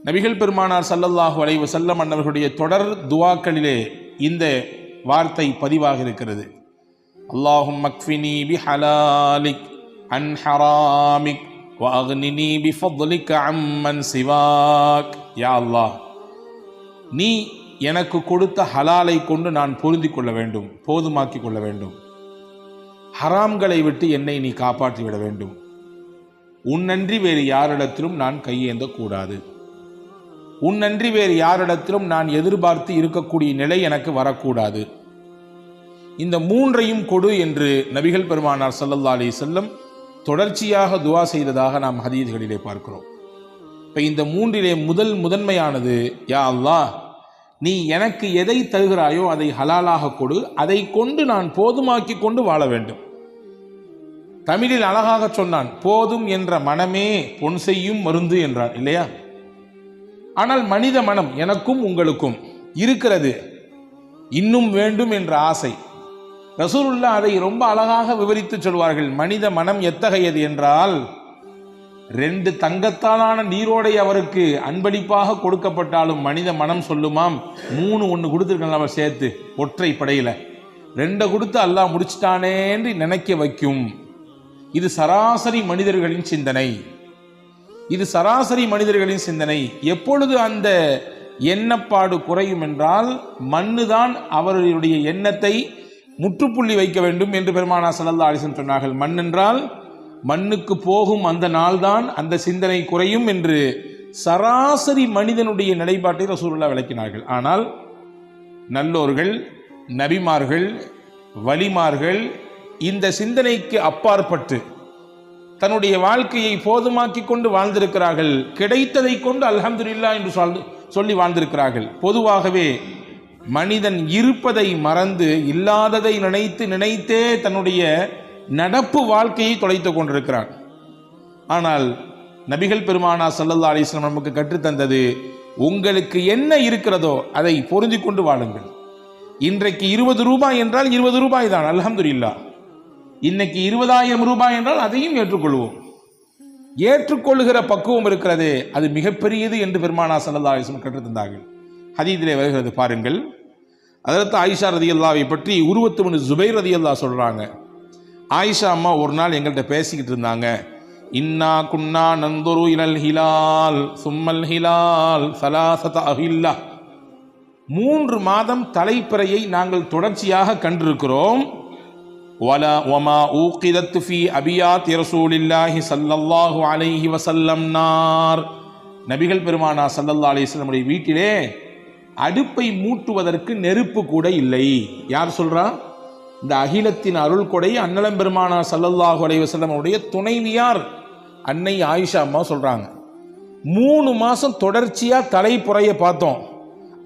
நபிகள் பெருமானார் ஸல்லல்லாஹு அலைஹி வஸல்லம் அன்னவர்களுடைய தொடர் துஆக்களிலே இந்த வார்த்தை பதிவாக இருக்கிறது. அல்லாஹும்ம அக்ஃபினி பிஹலாலிக் அன் ஹராமிக் வ அக்னினி பிஃபضலிக அம்மன் சிவாக். யா அல்லாஹ், நீ எனக்கு கொடுத்த ஹலாலை கொண்டு நான் பொருந்திக் கொள்ள வேண்டும், போதுமாக்கிக் கொள்ள வேண்டும். ஹராம்களை விட்டு என்னை நீ காப்பாற்றி விட வேண்டும். உன்னன்றி வேறு யாரிடத்திலும் நான் கையேந்த கூடாது. உன்னன்றி வேறு யாரிடத்திலும் நான் எதிர்பார்த்து இருக்கக்கூடிய நிலை எனக்கு வரக்கூடாது. இந்த மூன்றையும் கொடு என்று நபிகள் பெருமானார் ஸல்லல்லாஹு அலைஹி வஸல்லம் தொடர்ச்சியாக துஆ செய்ததாக நாம் ஹதீஸ்களிலே பார்க்கிறோம். இப்போ இந்த மூன்றிலே முதன்மையானது, யா அல்லாஹ், நீ எனக்கு எதை தருகிறாயோ அதை ஹலாலாக கொடு, அதை கொண்டு நான் போதுமாக்கி கொண்டு வாழ வேண்டும். தமிழில் அழகாக சொன்னான், போதும் என்ற மனமே பொன் செய்யும் மருந்து என்றான், இல்லையா? ஆனால் மனித மனம் எனக்கும் உங்களுக்கும் இருக்கிறது, இன்னும் வேண்டும் என்ற ஆசை. ரசூலுல்லாஹ் அதை ரொம்ப அழகாக விவரித்து சொல்வார்கள். மனித மனம் எத்தகையது என்றால், 2 தங்கத்தாலான நீரோடை அவருக்கு அன்பளிப்பாக கொடுக்கப்பட்டாலும் மனித மனம் சொல்லுமாம், 3 ஒன்று கொடுத்துருக்கலாம் அவர் சேர்த்து ஒற்றை படையில 2 கொடுத்து அல்லாஹ் முடிச்சிட்டானே என்று நினைக்க வைக்கும். இது சராசரி மனிதர்களின் சிந்தனை. இது சராசரி மனிதர்களின் சிந்தனை. எப்பொழுது அந்த எண்ணப்பாடு குறையும் என்றால், மண்ணுதான் அவர்களுடைய எண்ணத்தை முற்றுப்புள்ளி வைக்க வேண்டும் என்று பெருமானார் ஸல்லல்லாஹு அலைஹி வஸல்லம் சொன்னார்கள். மண் என்றால் மண்ணுக்கு போகும் அந்த நாள்தான் அந்த சிந்தனை குறையும் என்று சராசரி மனிதனுடைய நிலைப்பாட்டை ரசூலுல்லாஹ் விளக்கினார்கள். ஆனால் நல்லோர்கள், நபிமார்கள், வலிமார்கள் இந்த சிந்தனைக்கு அப்பாற்பட்டு தன்னுடைய வாழ்க்கையை போதுமாக்கி கொண்டு வாழ்ந்திருக்கிறார்கள். கிடைத்ததை கொண்டு அல்ஹம்துலில்லாஹ் என்று சொல்லி வாழ்ந்திருக்கிறார்கள். பொதுவாகவே மனிதன் இருப்பதை மறந்து இல்லாததை நினைத்தே தன்னுடைய நடப்பு வாழ்க்கையை தொலைத்து கொண்டிருக்கிறான். ஆனால் நபிகள் பெருமானார் ஸல்லல்லாஹு அலைஹி வஸல்லம் நமக்கு கற்றுத்தந்தது, உங்களுக்கு என்ன இருக்கிறதோ அதை பொருந்திக் கொண்டு வாழுங்கள். இன்றைக்கு 20 ரூபாய் என்றால் 20 ரூபாய் தான், அல்ஹம்துலில்லாஹ். இன்னைக்கு 20,000 ரூபாய் என்றால் அதையும் ஏற்றுக்கொள்வோம். ஏற்றுக்கொள்ளுகிற பக்குவம் இருக்கிறது, அது மிகப்பெரியது என்று பெருமானார் ஸல்லல்லாஹு அலைஹி வஸல்லம் கற்றுத்தந்தார்கள். ஹதீஸிலே வருகிறது பாருங்கள். ஹஜ்ரத் ஆயிஷா ரலியல்லாஹு பற்றி உருவத்து பின் ஜுபைர் ரலியல்லாஹு சொல்றாங்க. ஆயிஷா அம்மா ஒரு நாள் எங்கள்கிட்ட பேசிக்கிட்டு இருந்தாங்க. இன்னா குன்னா நந்துரு இலல் ஹிலால் சும்மல் ஹிலால் சலாசத அஹில்லா. 3 மாதம் தலைப்பிறையை நாங்கள் தொடர்ச்சியாக கண்டிருக்கிறோம். வலா வமா ஊகிதத் ஃபீ அபியாத் ரசூலில்லாஹி ஸல்லல்லாஹு அலைஹி வஸல்லம் நார். நபிகள் பெருமானார் ஸல்லல்லாஹு அலைஹி வஸல்லம் வீட்டிலே அடுப்பை மூட்டுவதற்கு நெருப்பு கூட இல்லை. யார் சொல்றா? இந்த அகிலத்தின் அருள் கொடை அன்னலம் பெருமானார் ஸல்லல்லாஹு அலைஹி வஸல்லம் உடைய துணைவியார் அன்னை ஆயிஷா அம்மா சொல்றாங்க. 3 மாசம் தொடர்ச்சியா தலைப்புறைய பார்த்தோம்.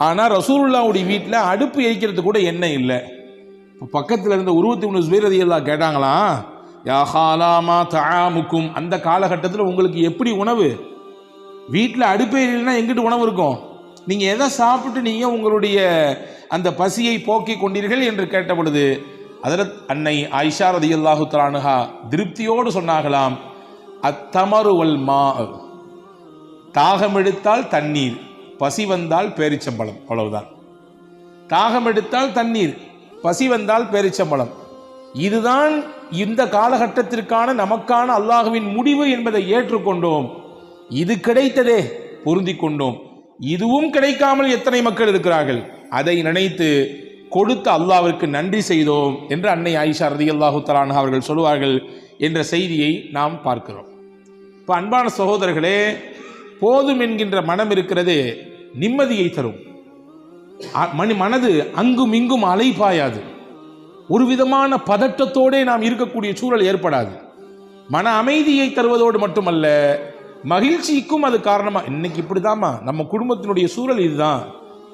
ஆனா ரசூலுல்லாஹ்வுடைய வீட்டில் அடுப்பு எரிக்கிறது கூட எண்ணெய் இல்லை. பக்கத்தில் இருந்த உருவத்து பின் ஜுபைர் ரலியல்லாஹு கேட்டாங்களா, யா ஹாலாமா தஆமுக்கும், அந்த காலகட்டத்தில் உங்களுக்கு எப்படி உணவு? வீட்டில் அடுப்பே இல்லைன்னா எங்கிட்டு உணவு இருக்கும்? நீங்கள் எதை சாப்பிட்டு நீங்கள் உங்களுடைய அந்த பசியை போக்கி கொண்டீர்கள் என்று கேட்ட பொழுது ஹஜ்ரத் அன்னை ஆயிஷா ரலியல்லாஹு தஆலா அன்ஹா திருப்தியோடு சொன்னாகலாம், அத்தமரு வல் மா, தாகம் எடுத்தால் தண்ணீர், பசி வந்தால் பேரிச்சம்பழம், அவ்வளவுதான். தாகம் எடுத்தால் தண்ணீர், பசி வந்தால் பேரிச்சம்பழம். இதுதான் இந்த காலகட்டத்திற்கான நமக்கான அல்லாஹ்வின் முடிவு என்பதை ஏற்றுக்கொண்டோம். இது கிடைத்ததே, பொருந்தி கொண்டோம். இதுவும் கிடைக்காமல் எத்தனை மக்கள் இருக்கிறார்கள், அதை நினைத்து கொடுத்த அல்லாஹ்விற்கு நன்றி செய்தோம் என்று அன்னை ஆயிஷா ரலியல்லாஹு தஆலா அன்ஹா அவர்கள் சொல்வார்கள் என்ற செய்தியை நாம் பார்க்கிறோம். இப்போ அன்பான சகோதரர்களே, போதும் என்கின்ற மனம் இருக்கிறது, நிம்மதியை தரும். மனது அங்கும் இங்கும் அலைபாயாது. ஒரு விதமான பதட்டத்தோடே நாம் இருக்கக்கூடிய சூழல் ஏற்படாது. மன அமைதியை தருவதோடு மட்டுமல்ல, மகிழ்ச்சிக்கும் அது காரணமா. இன்னைக்கு இப்படிதாம்மா நம்ம குடும்பத்தினுடைய சூழல் இதுதான்,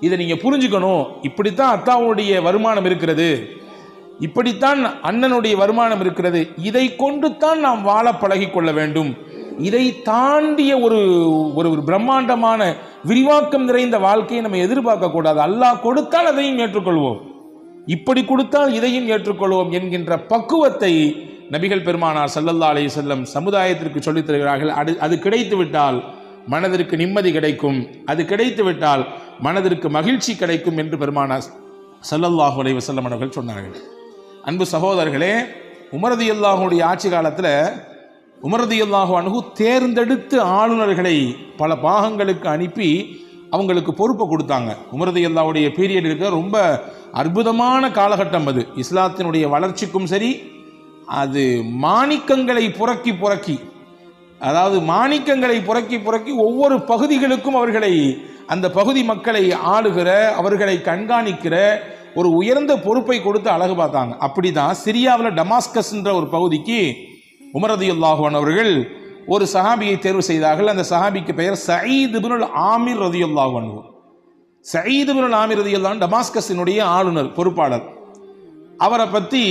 இதை நீங்க புரிஞ்சுக்கணும். இப்படித்தான் அத்தாவுடைய வருமானம் இருக்கிறது, இப்படித்தான் அண்ணனுடைய வருமானம் இருக்கிறது, இதை கொண்டு தான் நாம் வாழ பழகி கொள்ள வேண்டும். இதை தாண்டிய ஒரு பிரம்மாண்டமான விரிவாக்கம் நிறைந்த வாழ்க்கையை நம்ம எதிர்பார்க்க கூடாது. அல்லாஹ் கொடுத்தால் அதையும் ஏற்றுக்கொள்வோம், இப்படி கொடுத்தால் இதையும் ஏற்றுக்கொள்வோம் என்கின்ற பக்குவத்தை நபிகள் பெருமானார் ஸல்லல்லாஹு அலைஹி வஸல்லம் சமுதாயத்திற்கு சொல்லித் தருகிறார்கள். அது கிடைத்து விட்டால் மனதிற்கு நிம்மதி கிடைக்கும், அது கிடைத்து விட்டால் மனதிற்கு மகிழ்ச்சி கிடைக்கும் என்று பெருமானார் ஸல்லல்லாஹு அலைஹி வஸல்லம் அவர்கள் சொன்னார்கள். அன்பு சகோதரர்களே, உமர் ரலியல்லாஹுடைய ஆட்சி காலத்தில் உமர் ரலியல்லாஹு அன்ஹு தேர்ந்தெடுத்து ஆளுநர்களை பல பாகங்களுக்கு அனுப்பி அவங்களுக்கு பொறுப்பை கொடுத்தாங்க. உமர் ரலியல்லாஹுடைய பீரியட் இருக்க ரொம்ப அற்புதமான காலகட்டம் அது. இஸ்லாத்தினுடைய வளர்ச்சிக்கும் சரி, அது மாணிக்கங்களை புரக்கி அதாவது மாணிக்கங்களை புரக்கி ஒவ்வொரு பகுதிகளுக்கும் அவர்களை, அந்த பகுதி மக்களை ஆளுகிற, அவர்களை கண்காணிக்கிற ஒரு உயர்ந்த பொறுப்பை கொடுத்து அழகு பார்த்தாங்க. அப்படிதான் சிரியாவில் டமாஸ்கஸ் என்ற ஒரு பகுதிக்கு உமர் ரலியல்லாஹு அன்ஹு அவர்கள் ஒரு சஹாபியை தேர்வு செய்தார்கள். அந்த சஹாபிக்கு பெயர் சயீத் இப்னுல் ஆமிர் ரலியல்லாஹு அன்ஹு. சயீத் இப்னுல் ஆமிர் ரலியல்லாஹு அன்ஹு டமாஸ்கஸினுடைய ஆளுநர், பொறுப்பாளர். அவரை பற்றி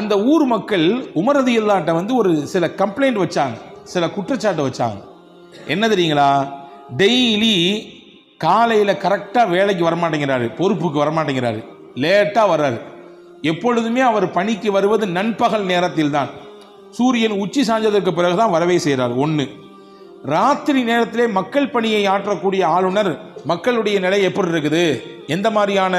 அந்த ஊர் மக்கள் உமர் ரலியல்லாஹு வந்து ஒரு சில கம்ப்ளைண்ட் வச்சாங்க, சில குற்றச்சாட்டு வச்சாங்க. என்ன தெரியுங்களா? டெய்லி காலையில் கரெக்டாக வேலைக்கு வரமாட்டேங்கிறாரு, பொறுப்புக்கு வரமாட்டேங்கிறாரு, லேட்டாக வர்றாரு. எப்பொழுதுமே அவர் பணிக்கு வருவது நண்பகல் நேரத்தில் தான், சூரியன் உச்சி சாய்ந்ததற்கு பிறகு தான் வரவே செய்கிறார். ஒன்று. ராத்திரி நேரத்திலே மக்கள் பணியை ஆற்றக்கூடிய ஆளுநர், மக்களுடைய நிலை எப்படி இருக்குது, எந்த மாதிரியான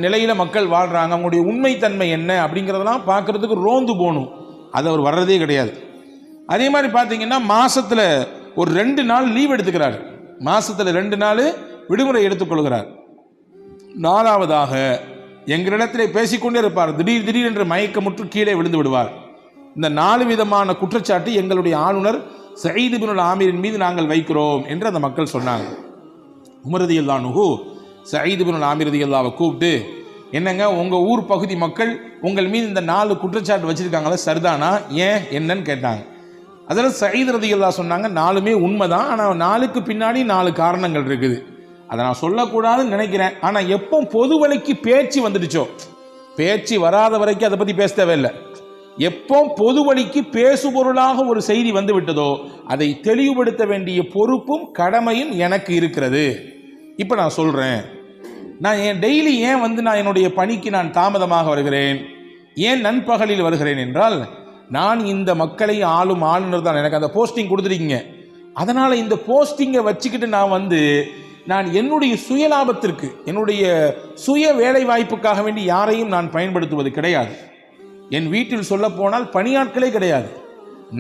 நிலையில் மக்கள் வாழ்கிறாங்க, அவங்களுடைய உண்மைத்தன்மை என்ன அப்படிங்கிறதெல்லாம் பார்க்குறதுக்கு ரோந்து போகணும். அது அவர் வர்றதே கிடையாது. அதே மாதிரி பார்த்தீங்கன்னா மாதத்தில் ஒரு 2 நாள் லீவ் எடுத்துக்கிறார், மாதத்தில் 2 நாள் விடுமுறை எடுத்துக்கொள்கிறார். 4வதாக எங்களிடத்திலே பேசிக்கொண்டே இருப்பார், திடீர் என்று மயக்கமுற்று கீழே விழுந்து விடுவார். இந்த 4 விதமான குற்றச்சாட்டு எங்களுடைய ஆளுநர் சயீத் இப்னுல் ஆமிரின் மீது நாங்கள் வைக்கிறோம் என்று அந்த மக்கள் சொன்னாங்க. உமர் ரலியல்லாஹு அன்ஹு சயீத் இப்னுல் ஆமிர் ரலியல்லாஹு கூப்பிட்டு, என்னங்க உங்கள் ஊர் பகுதி மக்கள் உங்கள் மீது இந்த 4 குற்றச்சாட்டு வச்சுருக்காங்களா, சரிதானா, ஏன் என்னன்னு கேட்டாங்க. அதில் சயீத் ரலியல்லாஹு சொன்னாங்க, 4மே உண்மைதான், ஆனால் 4க்கு பின்னாடி 4 காரணங்கள் இருக்குது, அதை நான் சொல்லக்கூடாதுன்னு நினைக்கிறேன். ஆனால் எப்போ பொது வழிக்கு பேச்சு வந்துடுச்சோ, பேச்சு வராத வரைக்கும் அதை பற்றி பேச தேவையில்லை, எப்போ பொது வழிக்கு பேசுபொருளாக ஒரு செய்தி வந்து விட்டதோ அதை தெளிவுபடுத்த வேண்டிய பொறுப்பும் கடமையும் எனக்கு இருக்கிறது. இப்போ நான் சொல்கிறேன், நான் டெய்லி ஏன் நான் என்னுடைய பணிக்கு நான் தாமதமாக வருகிறேன், ஏன் நண்பகலில் வருகிறேன் என்றால், நான் இந்த மக்களை ஆளும் ஆளுநர் தான், எனக்கு அந்த போஸ்டிங் கொடுத்துருக்கீங்க, அதனால் இந்த போஸ்டிங்கை வச்சுக்கிட்டு நான் என்னுடைய சுயலாபத்திற்கு, என்னுடைய சுய வேலை வாய்ப்புக்காக வேண்டி யாரையும் நான் பயன்படுத்துவது கிடையாது. என் வீட்டில் சொல்ல போனால் பணியாட்களே கிடையாது,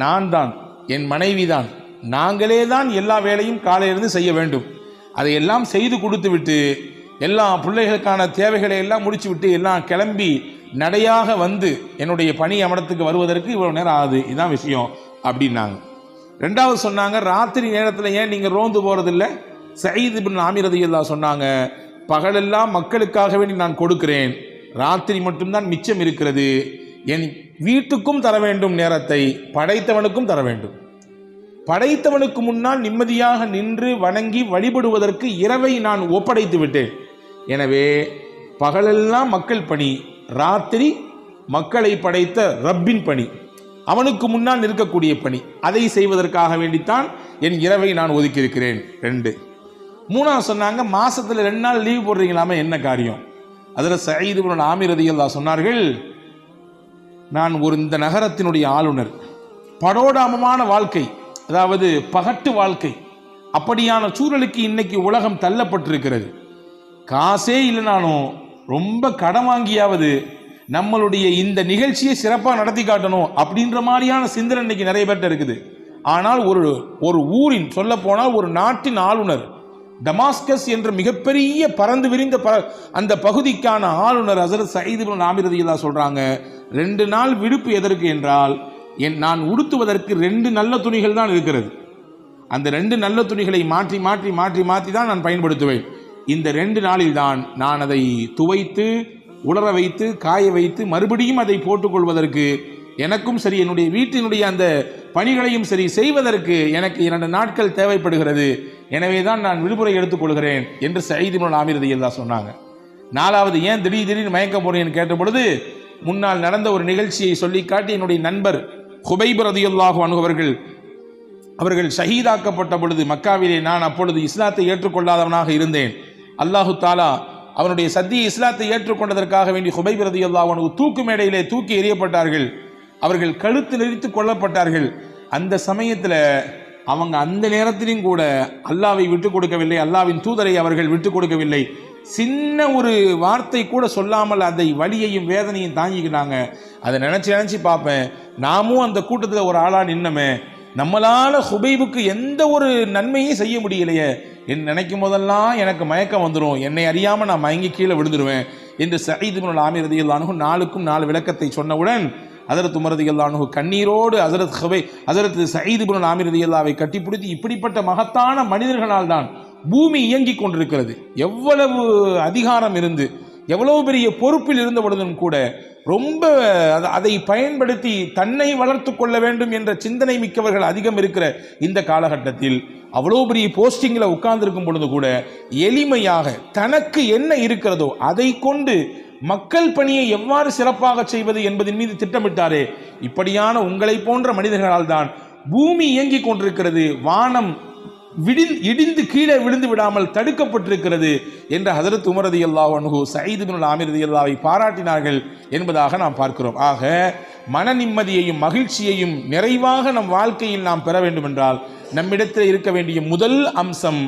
நான் தான், என் மனைவி தான், நாங்களே தான் எல்லா வேலையும் காலையிலிருந்து செய்ய வேண்டும். அதையெல்லாம் செய்து கொடுத்து விட்டு எல்லா பிள்ளைகளுக்கான தேவைகளை எல்லாம் முடிச்சு விட்டு எல்லாம் கிளம்பி நடையாக என்னுடைய பணி அமரத்துக்கு வருவதற்கு இவ்வளோ நேரம் ஆகுது, இதுதான் விஷயம் அப்படின்னாங்க. 2வது சொன்னாங்க, ராத்திரி நேரத்தில் ஏன் நீங்கள் ரோந்து போகிறதில்ல? சயீத் இப்னுல் ஆமிர் ரலியல்லாஹு சொன்னாங்க, பகலெல்லாம் மக்களுக்காக வேண்டி நான் கொடுக்கிறேன், ராத்திரி மட்டும்தான் மிச்சம் இருக்கிறது, என் வீட்டுக்கும் தர வேண்டும், நேரத்தை படைத்தவனுக்கும் தர வேண்டும், படைத்தவனுக்கு முன்னால் நிம்மதியாக நின்று வணங்கி வழிபடுவதற்கு இரவை நான் ஒப்படைத்து விட்டேன். எனவே பகலெல்லாம் மக்கள் பணி, ராத்திரி மக்களை படைத்த ரப்பின் பணி, அவனுக்கு முன்னால் நிற்கக்கூடிய பணி, அதை செய்வதற்காக வேண்டித்தான் என் இரவை நான் ஒதுக்கியிருக்கிறேன். 2. 3வது சொன்னாங்க, மாசத்துல 2 நாள் லீவ் போடுறீங்களாமே, என்ன காரியம்? அதில் சயீத் இப்னுல் ஆமிர் ரலியல்லாஹு சொன்னார்கள், நான் இந்த நகரத்தினுடைய ஆளுநர், படோடாமமான வாழ்க்கை, அதாவது பகட்டு வாழ்க்கை, அப்படியான சூழலுக்கு இன்னைக்கு உலகம் தள்ளப்பட்டிருக்கிறது. காசே இல்லைனாலும் ரொம்ப கடன் வாங்கியாவது நம்மளுடைய இந்த நிகழ்ச்சியை சிறப்பாக நடத்தி காட்டணும் அப்படின்ற மாதிரியான சிந்தனை இன்னைக்கு நிறைய பேர்ட்ட இருக்குது. ஆனால் ஒரு ஊரின், சொல்ல போனால் ஒரு நாட்டின் ஆளுநர், டமாஸ்கஸ் என்ற மிகப்பெரிய பறந்து விரிந்த அந்த பகுதிக்கான ஆளுநர் ஹஸரத் சயீத் இப்னுல் ஆமிர் ரலியல்லாஹு சொல்றாங்க, 2 நாள் விடுப்பு எதற்கு என்றால், நான் உடுத்துவதற்கு 2 நல்ல துணிகள் தான் இருக்கிறது, அந்த 2 நல்ல துணிகளை மாற்றி மாற்றி மாற்றி மாற்றி தான் நான் பயன்படுத்துவேன். இந்த 2 நாளில் தான் நான் அதை துவைத்து உலர வைத்து காய வைத்து மறுபடியும் அதை போட்டுக்கொள்வதற்கு எனக்கும் சரி, என்னுடைய வீட்டினுடைய அந்த பணிகளையும் சரி செய்வதற்கு எனக்கு 2 நாட்கள் தேவைப்படுகிறது, எனவே தான் நான் விடுமுறை எடுத்துக்கொள்கிறேன் என்று சயீத் இப்னுல் ஆமிர் ரலியல்லாஹு சொன்னாங்க. 4வது, ஏன் திடீர்னு மயக்க போறேன்னு கேட்ட பொழுது, முன்னால் நடந்த ஒரு நிகழ்ச்சியை சொல்லி காட்டி, என்னுடைய நண்பர் ஹுபைப் ரலியல்லாஹு அன்ஹு அவர்கள் ஷஹீதாக்கப்பட்ட பொழுது மக்காவிலே நான் அப்பொழுது இஸ்லாத்தை ஏற்றுக்கொள்ளாதவனாக இருந்தேன். அல்லாஹு தாலா அவனுடைய சத்திய இஸ்லாத்தை ஏற்றுக்கொண்டதற்காக வேண்டி ஹுபைப் ரலியல்லாஹு அன்ஹு தூக்கு மேடையிலே தூக்கி எறியப்பட்டார்கள், அவர்கள் கழுத்து நெரித்து கொல்லப்பட்டார்கள். அந்த சமயத்தில் அவங்க அந்த நேரத்திலும் கூட அல்லாவை விட்டுக் கொடுக்கவில்லை, அல்லாவின் தூதரை அவர்கள் விட்டுக் கொடுக்கவில்லை. சின்ன ஒரு வார்த்தை கூட சொல்லாமல் அதை வலியையும் வேதனையும் தாங்கிக்கினாங்க. அதை நினச்சி பார்ப்பேன், நாமும் அந்த கூட்டத்தில் ஒரு ஆளா நின்னமே, நம்மளால் ஹுபைபுக்கு எந்த ஒரு நன்மையும் செய்ய முடியலையே, என் நினைக்கும் போதெல்லாம் எனக்கு மயக்கம் வந்துடும், என்னை அறியாமல் நான் மயங்கி கீழே விழுந்துருவேன் என்று சயீத் இப்னு ஆமிர் ரலியல்லாஹு அன்ஹு 4க்கும் 4 விளக்கத்தை சொன்னவுடன் ஹஜ்ரத் உமர் ரலியல்லாஹு அன்ஹு கண்ணீரோடு ஹஜ்ரத் சயீத் இப்னு ஆமிர் ரலியல்லாஹுவை கட்டிப்பிடித்து, இப்படிப்பட்ட மகத்தான மனிதர்களால் தான் பூமி இயங்கிக் கொண்டிருக்கிறது, எவ்வளவு அதிகாரம் இருந்து எவ்வளவு பெரிய பொறுப்பில் இருந்த பொழுதும் கூட ரொம்ப அதை பயன்படுத்தி தன்னை வளர்த்து கொள்ள வேண்டும் என்ற சிந்தனை மிக்கவர்கள் அதிகம் இருக்கிற இந்த காலகட்டத்தில் அவ்வளோ பெரிய போஸ்டிங்கில் உட்கார்ந்திருக்கும் பொழுது கூட எளிமையாக தனக்கு என்ன இருக்கிறதோ அதை கொண்டு மக்கள் பணியை எவ்வாறு சிறப்பாக செய்வது என்பதன் மீது திட்டமிட்டாரே, இப்படியான உங்களை போன்ற மனிதர்களால் தான் பூமி இயங்கிக் கொண்டிருக்கிறது, வானம் இடிந்து கீழே விழுந்து விடாமல் தடுக்கப்பட்டிருக்கிறது என்ற ஹஜ்ரத் உமர் ரலியல்லாஹு அன்ஹு சயீத் இப்னு ஆமிர் ரலியல்லாஹுவை பாராட்டினார்கள் என்பதாக நாம் பார்க்கிறோம். ஆக மன நிம்மதியையும் மகிழ்ச்சியையும் நிறைவாக நம் வாழ்க்கையில் நாம் பெற வேண்டும் என்றால் நம்மிடத்தில் இருக்க வேண்டிய முதல் அம்சம்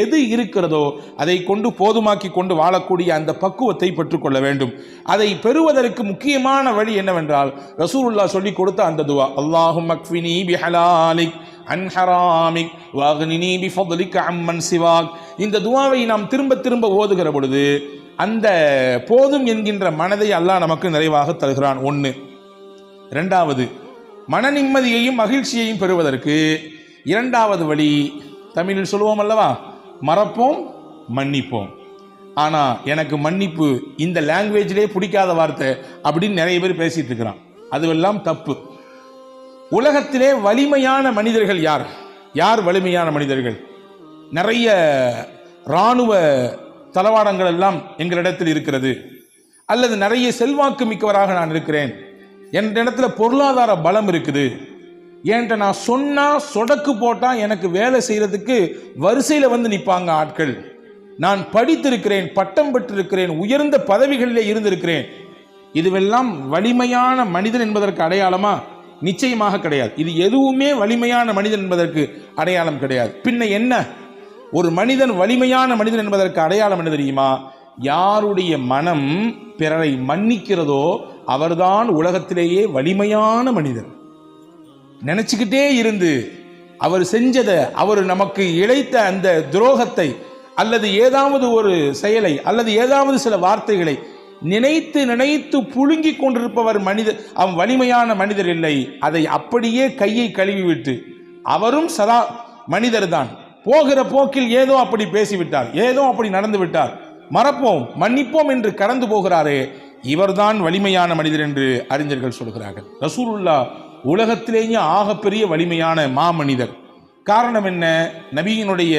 எது இருக்கிறதோ அதை கொண்டு போதுமாக்கி கொண்டு வாழக்கூடிய அந்த பக்குவத்தை பெற்றுக்கொள்ள வேண்டும். அதை பெறுவதற்கு முக்கியமான வழி என்னவென்றால் ரசூலுல்லாஹ் சொல்லிக் கொடுத்த அந்த துவா, அல்லாஹும்ம அக்ஃபினி பிஹலாலிக் அன் ஹராமிக் வஅக்னினி பிஃபத்லிக அம்மன் சிவாக். இந்த துவாவை நாம் திரும்ப திரும்ப ஓதுகிற பொழுது அந்த போதும் என்கின்ற மனதை அல்லாஹ் நமக்கு நிறைவாக தருகிறான். 1. 2வது, மன நிம்மதியையும் மகிழ்ச்சியையும் பெறுவதற்கு 2வது வழி, தமிழில் சொல்லுவோம் அல்லவா, மறப்போம் மன்னிப்போம். ஆனால் எனக்கு மன்னிப்பு இந்த லாங்குவேஜிலே பிடிக்காத வார்த்தை அப்படின்னு நிறைய பேர் பேசிட்டு இருக்கிறான். அதுவெல்லாம் தப்பு. உலகத்திலே வலிமையான மனிதர்கள் யார்? யார் வலிமையான மனிதர்கள்? நிறைய இராணுவ தளவாடங்கள் எல்லாம் எங்களிடத்தில் இருக்கிறது, அல்லது நிறைய செல்வாக்கு மிக்கவராக நான் இருக்கிறேன், என் இடத்துல பொருளாதார பலம் இருக்குது, என்கிட்ட நான் சொன்னா சொடக்கு போட்டா எனக்கு வேலை செய்யறதுக்கு வரிசையில் வந்து நிற்பாங்க ஆட்கள், நான் படித்திருக்கிறேன், பட்டம் பெற்றிருக்கிறேன், உயர்ந்த பதவிகளிலே இருந்திருக்கிறேன், இதுவெல்லாம் வலிமையான மனிதன் என்பதற்கு அடையாளமா? நிச்சயமாக கிடையாது. இது எதுவுமே வலிமையான மனிதன் என்பதற்கு அடையாளம் கிடையாது. பின்ன என்ன? ஒரு மனிதன் வலிமையான மனிதன் என்பதற்கு அடையாளம் என்ன தெரியுமா? யாருடைய மனம் பிறரை மன்னிக்கிறதோ அவர்தான் உலகத்திலேயே வலிமையான மனிதர். நினைச்சுக்கிட்டே இருந்து அவர் செஞ்சதை, அவர் நமக்கு இழைத்த அந்த துரோகத்தை அல்லது ஏதாவது ஒரு செயலை அல்லது ஏதாவது சில வார்த்தைகளை நினைத்து நினைத்து புழுங்கி கொண்டிருப்பவர் மனிதர், அவன் வலிமையான மனிதர் இல்லை. அதை அப்படியே கையை கழுவி விட்டு அவரும் சதா மனிதர் தான், போகிற போக்கில் ஏதோ அப்படி பேசிவிட்டார், ஏதோ அப்படி நடந்து விட்டார், மறப்போம் மன்னிப்போம் என்று கடந்து போகிறாரே, இவர்தான் வலிமையான மனிதர் என்று அறிஞர்கள் சொல்கிறார்கள். ரசூலுல்லாஹ் உலகத்திலேயே ஆகப்பெரிய வலிமையான மாமனிதர். காரணம் என்ன? நபியினுடைய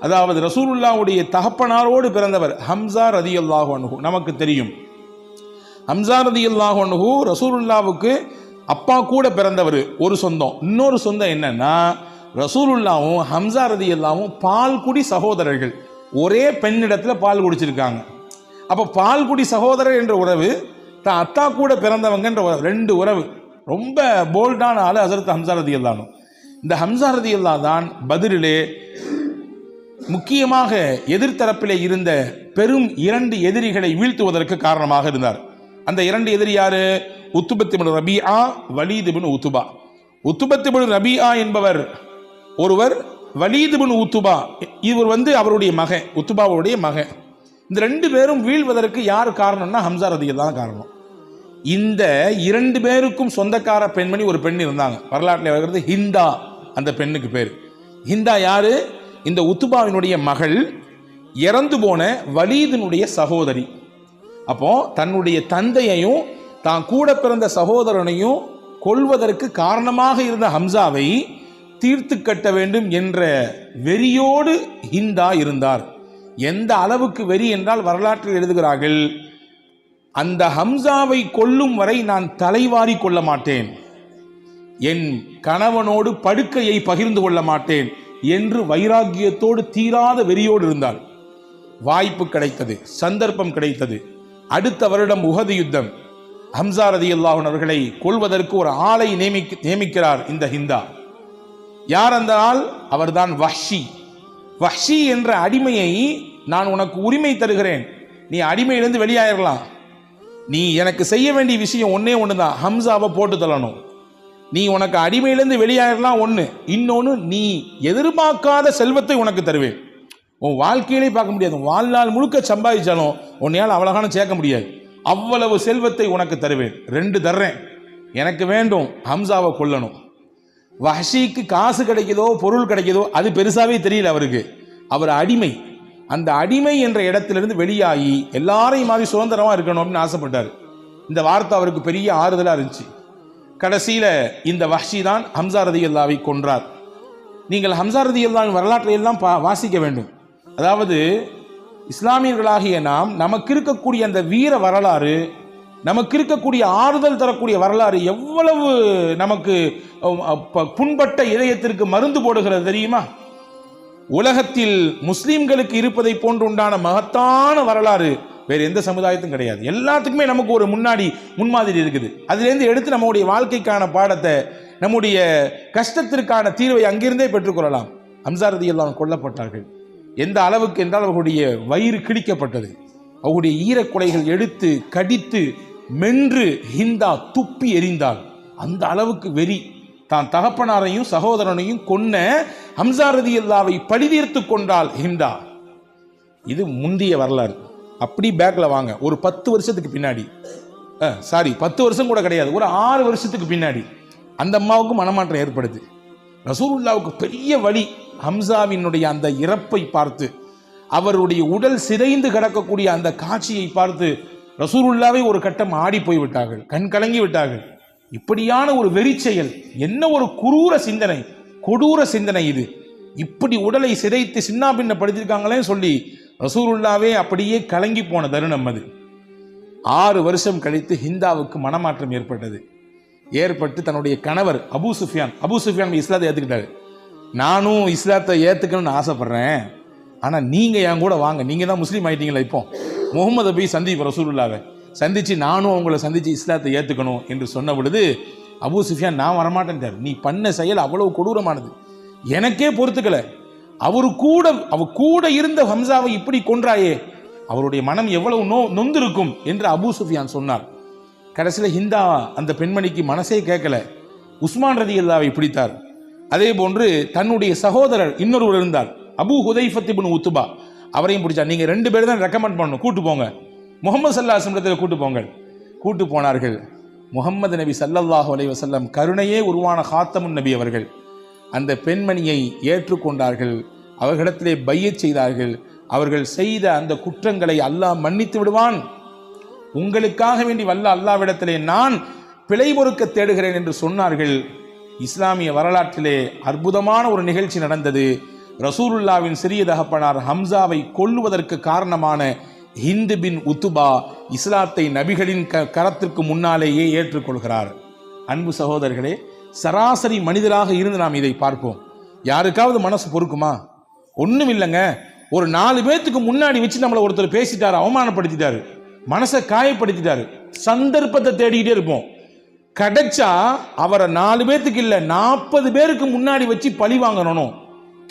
அதாவது ரசூலுல்லாஹ்வுடைய தகப்பனாரோடு பிறந்தவர் ஹம்சா ரலியல்லாஹு அன்ஹு. நமக்கு தெரியும், ஹம்சா ரலியல்லாஹு அன்ஹு ரசூலுல்லாஹ்வுக்கு அப்பா கூட பிறந்தவர். ஒரு சொந்தம். இன்னொரு சொந்தம் என்னன்னா, ரசூலுல்லாஹ்வும் ஹம்சா ரலியல்லாஹுவும் பால்குடி சகோதரர்கள், ஒரே பெண்ணிடத்தில் பால் குடிச்சிருக்காங்க. அப்போ பால்குடி சகோதரர் என்ற உறவு, தான் அத்தா கூட பிறந்தவங்க என்ற 2 உறவு. ரொம்ப போல்டான ஆள் ஹஸரத் ஹம்சா ரலியல்லாஹு. இந்த ஹம்சா ரலியல்லாஹு தான் பத்ரிலே முக்கியமாக எதிர்த்தரப்பிலே இருந்த பெரும் 2 எதிரிகளை வீழ்த்துவதற்கு காரணமாக இருந்தார். அந்த 2 எதிரி யாரு? உத்பத் இப்னு ரபீஆ, வலீத் இப்னு உத்பா. உத்பத் இப்னு ரபீஆ என்பவர் ஒருவர், வலீத் இப்னு உத்பா இவர் அவருடைய மகன், உத்பாவுடைய மகன். இந்த 2 பேரும் வீழ்வதற்கு யார் காரணம்னா ஹம்சா ரலியல்லாஹு காரணம். இந்த 2 பேருக்கும் சொந்தக்கார பெண்மணி ஒரு பெண் இருந்தாங்க, வரலாற்றில் வருகிறது ஹிந்தா. அந்த பெண்ணுக்கு பேர் ஹிந்தா. யாரு? இந்த உத்பாவினுடைய மகள், இறந்து போன வலீதினுடைய சகோதரி. அப்போ தன்னுடைய தந்தையையும் தான் கூட பிறந்த சகோதரனையும் கொல்வதற்கு காரணமாக இருந்த ஹம்சாவை தீர்த்து கட்ட வேண்டும் என்ற வெறியோடு ஹிந்தா இருந்தார். எந்த அளவுக்கு வெறி என்றால் வரலாற்றில் எழுதுகிறார்கள், அந்த ஹம்சாவை கொல்லும் வரை நான் தலைவாரி கொள்ள மாட்டேன், என் கணவனோடு படுக்கையை பகிர்ந்து கொள்ள மாட்டேன் என்று வைராக்கியத்தோடு தீராத வெறியோடு இருந்தார். வாய்ப்பு கிடைத்தது, சந்தர்ப்பம் கிடைத்தது. அடுத்த வருடம் உஹது யுத்தம், ஹம்சா ரலியல்லாஹு அவர்களை கொல்வதற்கு ஒரு ஆளை நியமிக்கிறார் இந்த ஹிந்தா. யார் அந்த ஆள்? அவர்தான் வஹ்ஷி. வஹ்ஷி என்ற அடிமையை நான் உனக்கு உரிமை தருகிறேன், நீ அடிமையிலிருந்து வெளியாயிரலாம். நீ எனக்கு செய்ய வேண்டிய விஷயம் ஒன்னே ஒண்ணுதான், ஹம்சாவை போட்டு தள்ளணும். நீ உனக்கு அடிமையிலிருந்து வெளியாயிரலாம் ஒன்று, இன்னொன்று நீ எதிர்பார்க்காத செல்வத்தை உனக்கு தருவேன். உன் வாழ்க்கையிலே பார்க்க முடியாது, வாழ்நாள் முழுக்க சம்பாதிச்சாலும் உன்னையால் அவ்வளோகான சேர்க்க முடியாது, அவ்வளவு செல்வத்தை உனக்கு தருவேன். 2 தர்றேன், எனக்கு வேண்டும் ஹம்சாவை கொல்லணும். வஹ்ஷிக்கு காசு கிடைக்குதோ பொருள் கிடைக்குதோ அது பெருசாவே தெரியல அவருக்கு, அவர் அடிமை. அந்த அடிமை என்ற இடத்திலிருந்து வெளியாகி எல்லாரையும் மாதிரி சுதந்திரமா இருக்கணும் அப்படின்னு ஆசைப்பட்டார். இந்த வார்த்தை அவருக்கு பெரிய ஆறுதலா இருந்துச்சு. கடைசியில இந்த வஹ்ஷி தான் ஹம்சா ரலியல்லாஹு கொன்றார். நீங்கள் ஹம்சா ரலியல்லாஹு வரலாற்றை எல்லாம் வாசிக்க வேண்டும். அதாவது இஸ்லாமியர்களாகிய நாம் நமக்கு இருக்கக்கூடிய அந்த வீர வரலாறு, நமக்கு இருக்கக்கூடிய ஆறுதல் தரக்கூடிய வரலாறு எவ்வளவு நமக்கு புண்பட்ட இதயத்திற்கு மருந்து போடுகிறது தெரியுமா? உலகத்தில் முஸ்லிம்களுக்கு இருப்பதை போன்று உண்டான மகத்தான வரலாறு வேறு எந்த சமுதாயத்தும் கிடையாது. எல்லாத்துக்குமே நமக்கு ஒரு முன்மாதிரி இருக்குது. அதிலிருந்து எடுத்து நம்முடைய வாழ்க்கைக்கான பாடத்தை, நம்முடைய கஷ்டத்திற்கான தீர்வை அங்கிருந்தே பெற்றுக்கொள்ளலாம். ஹம்சா ரலியல்லாஹு கொல்லப்பட்டார்கள். எந்த அளவுக்கு என்றால் அவர்களுடைய வயிறு கிழிக்கப்பட்டது, அவருடைய ஈரக்குலைகள் எடுத்து கடித்து மென்று ஹிந்தா துப்பி எறிந்தாள். அந்த அளவுக்கு வெறி. தான் தகப்பனாரையும் சகோதரனையும் கொன்ன ஹம்சா ரலியல்லாஹு பழிதீர்த்து கொண்டாள் ஹிந்தா. இது முந்திய வரலாறு. அப்படி பேக்ல வாங்க, ஒரு 10 வருஷத்துக்கு பின்னாடி, 10 வருஷம் கூட கிடையாது, ஒரு 6 வருஷத்துக்கு பின்னாடி அந்த அம்மாவுக்கு மனமாற்றம் ஏற்படுது. ரசூலுல்லாவுக்கு பெரிய வலி. ஹம்சாவினுடைய அந்த இறப்பை பார்த்து, அவருடைய உடல் சிதைந்து கிடக்கக்கூடிய அந்த காட்சியை பார்த்து ரசூலுல்லாவை ஒரு கட்டம் ஆடி போய் விட்டார்கள், கண் கலங்கி விட்டார்கள். இப்படியான ஒரு வெறி செயல், என்ன ஒரு குரூர சிந்தனை, கொடூர சிந்தனை இது! இப்படி உடலை சிதைத்து சின்ன பின்னப்படுத்திருக்காங்களே சொல்லி ரசூலுல்லாவே அப்படியே கலங்கி போன தருணம் அது. 6 வருஷம் கழித்து ஹிந்தாவுக்கு மனமாற்றம் ஏற்பட்டு தன்னுடைய கணவர் அபூ சுஃபியான் இஸ்லாத்தை ஏற்றுக்கிட்டாரு. நானும் இஸ்லாத்தை ஏற்றுக்கணும்னு ஆசைப்படுறேன், ஆனால் நீங்கள் என் கூட வாங்க, நீங்கள் தான் முஸ்லீம் ஆகிட்டீங்களா, இப்போ முகமதை போய் சந்திப்போம், ரசூலுல்லாவை சந்தித்து நானும் அவங்கள சந்தித்து இஸ்லாத்தை ஏற்றுக்கணும் என்று சொன்ன பொழுது அபூ சுஃபியான் நான் வரமாட்டேன்ட்டார். நீ பண்ண செயல் அவ்வளவு கொடூரமானது, எனக்கே பொறுத்துக்கல. அவர் கூட இருந்த ஹம்சாவை இப்படி கொன்றாயே, அவருடைய மனம் எவ்வளவு நொந்திருக்கும் என்று அபூ சுஃபியான் சொன்னார். கடைசியில் ஹிந்தா அந்த பெண்மணிக்கு மனசே கேட்கல, உஸ்மான் ரலியல்லாஹு பிடித்தார். அதே போன்று தன்னுடைய சகோதரர் இன்னொருவர் இருந்தார், அபூ ஹுதைஃபத் இப்னு உத்பா, அவரையும் பிடிச்சார். நீங்க 2 பேர் தான் ரெக்கமெண்ட் பண்ணணும், கூட்டு போங்க, முகமது ஸல்லல்லாஹு அலைஹி வஸல்லம் கூட்டு போங்க. கூட்டு போனார்கள். முகமது நபி ஸல்லல்லாஹு அலைஹி வஸல்லம் கருணையே உருவான ஹாத்தமுன் நபி அவர்கள் அந்த பெண்மணியை ஏற்றுக்கொண்டார்கள், அவர்களிடத்திலே பையத் செய்தார்கள். அவர்கள் செய்த அந்த குற்றங்களை அல்லாஹ் மன்னித்து விடுவான், உங்களுக்காக வேண்டி வல்ல அல்லாஹ்விடத்திலே நான் பிழை பொறுக்க தேடுகிறேன் என்று சொன்னார்கள். இஸ்லாமிய வரலாற்றிலே அற்புதமான ஒரு நிகழ்ச்சி நடந்தது. ரசூலுல்லாவின் சிறிய தகப்பனார் ஹம்சாவை கொல்லுவதற்கு காரணமான ஹிந்து பின் உத்துபா இஸ்லாத்தை நபிகளின் கரத்திற்கு முன்னாலேயே ஏற்றுக்கொள்கிறார். அன்பு சகோதரர்களே, சராசரி மனிதராக இருந்து நாம் இதை பார்ப்போம். யாருக்காவது மனசு பொறுக்குமா? ஒன்றும் இல்லைங்க. ஒரு 4 பேர்த்துக்கு முன்னாடி வச்சு நம்மளை ஒருத்தர் பேசிட்டாரு, அவமானப்படுத்திட்டாரு, மனசை காயப்படுத்திட்டாரு, சந்தர்ப்பத்தை தேடிக்கிட்டே இருப்போம். கிடைச்சா அவரை 4 பேர்த்துக்கு இல்லை 40 பேருக்கு முன்னாடி வச்சு பழி வாங்கணும்,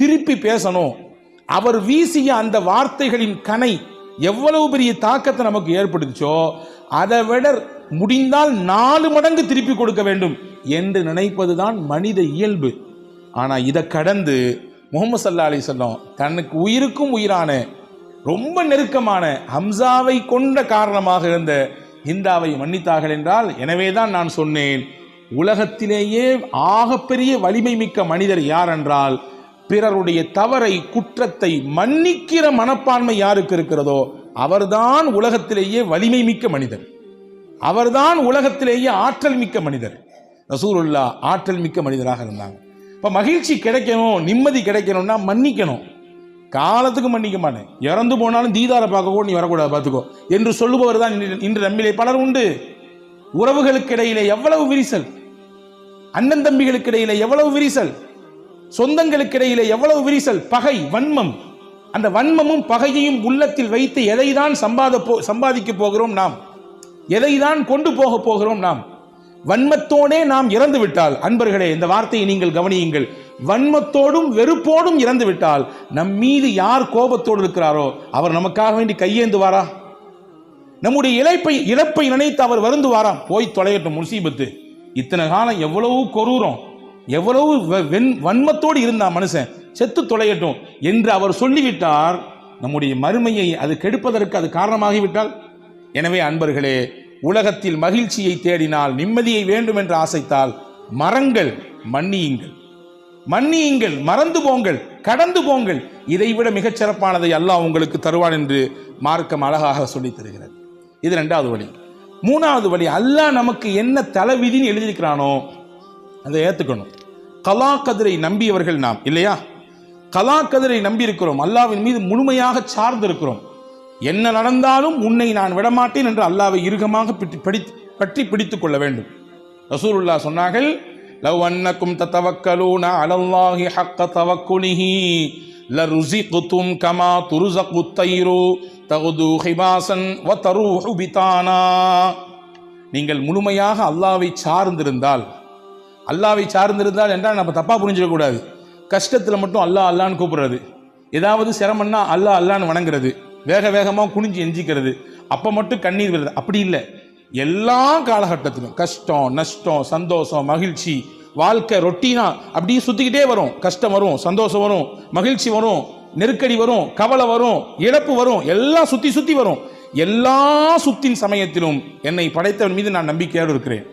திருப்பி பேசணும். அவர் வீசிய அந்த வார்த்தைகளின் கனை எவ்வளவு பெரிய தாக்கத்தை நமக்கு ஏற்படுச்சோ அதை விட முடிந்தால் 4 மடங்கு திருப்பி கொடுக்க வேண்டும் என்று நினைப்பதுதான் மனித இயல்பு. ஆனா இதை கடந்து முஹம்மது ஸல்லல்லாஹு அலைஹி வஸல்லம் தனக்கு உயிருக்கும் உயிரான ரொம்ப நெருக்கமான ஹம்சாவை கொண்ட காரணமாக இருந்த ஹிந்தாவை மன்னித்தார்கள் என்றால், எனவேதான் நான் சொன்னேன், உலகத்திலேயே ஆகப்பெரிய வலிமை மிக்க மனிதர் யார் என்றால், பிறருடைய தவறை குற்றத்தை மன்னிக்கிற மனப்பான்மை யாருக்கு இருக்கிறதோ அவர்தான் உலகத்திலேயே வலிமை மிக்க மனிதர், அவர்தான் உலகத்திலேயே ஆற்றல் மிக்க மனிதர். ரசூலுல்லாஹ் ஆற்றல் மிக்க மனிதராக இருந்தாங்க. இப்போ மகிழ்ச்சி கிடைக்கணும், நிம்மதி கிடைக்கணும்னா மன்னிக்கணும். காலத்துக்கு மன்னிக்க மாட்டேன், இறந்து போனாலும் தீதாரை பார்க்க கூட நீ வரக்கூடாது பார்த்துக்கோ என்று சொல்லுபவர் தான் இன்று நம்மிலே பலர் உண்டு. உறவுகளுக்கு இடையிலே எவ்வளவு விரிசல், அண்ணன் தம்பிகளுக்கு இடையிலே எவ்வளவு விரிசல், சொந்தங்களுக்கு இடையிலே எவ்வளவு விரிசல், பகை, வன்மம். அந்த வன்மமும் பகையையும் உள்ளத்தில் வைத்து எதைதான் சம்பாதிக்க போகிறோம் நாம், எதைதான் கொண்டு போக போகிறோம் நாம். வன்மத்தோடே நாம் இறந்து விட்டால், அன்பர்களே இந்த வார்த்தையை நீங்கள் கவனியுங்கள், வன்மத்தோடும் வெறுப்போடும் இறந்து விட்டால் நம் மீது யார் கோபத்தோடு இருக்கிறாரோ அவர் நமக்காக வேண்டி கையேந்துவாரா? நம்முடைய இழப்பை நினைத்து அவர் வருந்துவாரா? போய் தொலையட்டும் முசீபத்து, இத்தனை காலம் எவ்வளவு கொரூரம், எவ்வளவு வன்மத்தோடு இருந்தா மனுஷன், செத்து தொலையட்டும் என்று அவர் சொல்லிவிட்டார். நம்முடைய மறுமையை அது கெடுப்பதற்கு அது காரணமாகிவிட்டால். எனவே அன்பர்களே, உலகத்தில் மகிழ்ச்சியை தேடினால், நிம்மதியை வேண்டும் என்று ஆசைத்தால் மறங்கள், மன்னியுங்கள், மறந்து போங்கள், கடந்து போங்கள். இதைவிட மிகச் சிறப்பானதை அல்லாஹ் உங்களுக்கு தருவான் என்று மார்க்கம் அழகாக சொல்லித் தருகிறது. இது 2வது வழி. 3வது வழி, அல்லாஹ் நமக்கு என்ன தலைவிதின்னு எழுதியிருக்கிறானோ அதை ஏற்றுக்கணும். கலா கதிரை நம்பியவர்கள் நாம் இல்லையா? கலா கதிரை நம்பி இருக்கிறோம், அல்லாஹ்வின் மீது முழுமையாக சார்ந்து இருக்கிறோம். என்ன நடந்தாலும் உன்னை நான் விடமாட்டேன் என்று அல்லாஹ்வை இறுகமாக பற்றி பிடித்துக் கொள்ள வேண்டும். ரசூலுல்லாஹ் சொன்னார்கள், லவ் அன்னக்கும் ததவக்கலூன அலல்லாஹி ஹக்க தவக்குலிஹி லருஸிக்தும் கமா துர்ஸகுத் தைரு தகுது ஹிபாசன் வ தரூஹு பிதானா. நீங்கள் முழுமையாக அல்லாஹ்வை சார்ந்திருந்தால் என்றால் நம்ம தப்பா புரிஞ்சிக்க கூடாது. கஷ்டத்தில் மட்டும் அல்லாஹ் அல்லான்னு கூப்பிடுறது, ஏதாவது சிரமம்னா அல்லாஹ் அல்லான்னு வணங்குறது, வேகமாக குனிஞ்சு எஞ்சிக்கிறது, அப்போ மட்டும் கண்ணீர் வருது, அப்படி இல்லை. எல்லா காலகட்டத்திலும் கஷ்டம், நஷ்டம், சந்தோஷம், மகிழ்ச்சி, வாழ்க்கை ரொட்டீனா அப்படியே சுற்றிக்கிட்டே வரும். கஷ்டம் வரும், சந்தோஷம் வரும், மகிழ்ச்சி வரும், நெருக்கடி வரும், கவலை வரும், இழப்பு வரும், எல்லாம் சுற்றி வரும். எல்லா சுத்தின் சமயத்திலும் என்னை படைத்தவன் மீது நான் நம்பிக்கையோடு இருக்கிறேன்,